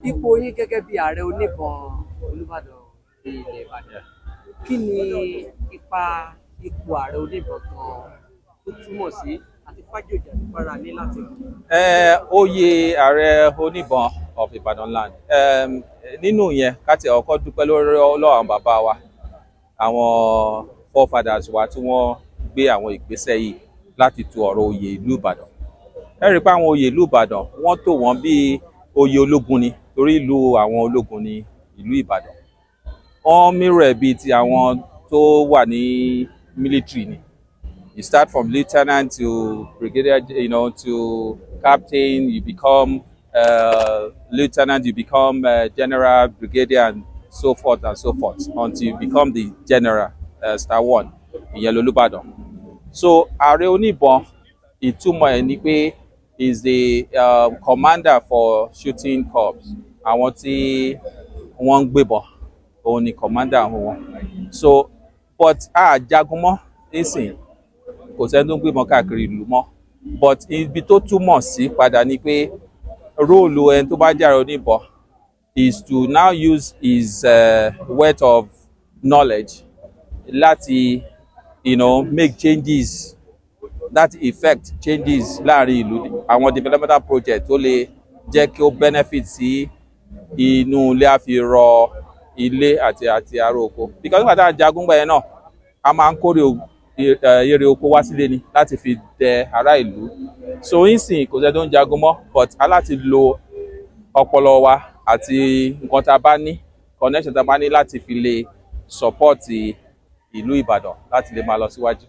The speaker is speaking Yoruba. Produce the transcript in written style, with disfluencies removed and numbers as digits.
ipò yín gẹ́gẹ́ bí Ààrẹ Oníbọn Olúbàdàn ti ilẹ̀ Ìbàdàn. Kí ni ipa ipò Ààrẹ Oníbọn gan tó túmọ̀ sí àti fájòjà nípara ní láti mú? Oyè Ààrẹ Oníbọn of Ibadan land. Nínú yẹn ká ti ọkọ dúpẹ́ lórí àwọn bàbá wa, àwọn forefathers wa tí wọ́n gbé àwọn ìgbésẹ̀ yìí láti tu ọ̀rọ̀ oyè ìlú Ìbàdàn. Ẹ rí pé àwọn oyè ìlú Ìbàdàn wọ́n tò wọ́n bí oyè ológun ni, torí ìlú àwọn ológun ni ìlú Ìbàdàn. Wọ́n mírọ̀ bíi ti àwọn tó wà ní military ni. You start from lieutenant to brigadier, to captain, you become lieutenant, you become general, brigadier, and so forth until you become the general, star one, ìyẹn Olubadan. So Aare Onibon, ìtumọ̀ ẹ̀ ni pé, is the commander for shooting corps. Àwọn tí wọ́n ń gbébọn, òun ni commander wọn. So but jagun mọ́ nísìnyí, kò sẹ́ni tó ń gbébọn káàkiri ìlú mọ́, but ibi tó túmọ̀ sí padà ni pé róòlù ẹni tó bá jẹ́ Ààrẹ Oníbọn is to now use his wealth of knowledge láti make changes, láti effect changes láàrin ìlú, àwọn developmental project tó lè jẹ́ kí ó benefit sí inú ilé, á fi rọ ilé àti ará oko. Because nígbà tá a jagun gbà yẹn náà, a máa ń kórè èrè oko wá sílé ni láti fi dẹ ará ìlú. So ìsìn kò sẹ́ni tó ń jagun mọ́, but a láti lo ọpọlọ wa àti nǹkan tá a bá ní, connection tá a bá ní láti fi lè support ìlú Ìbàdàn láti lè máa lọ síwájú.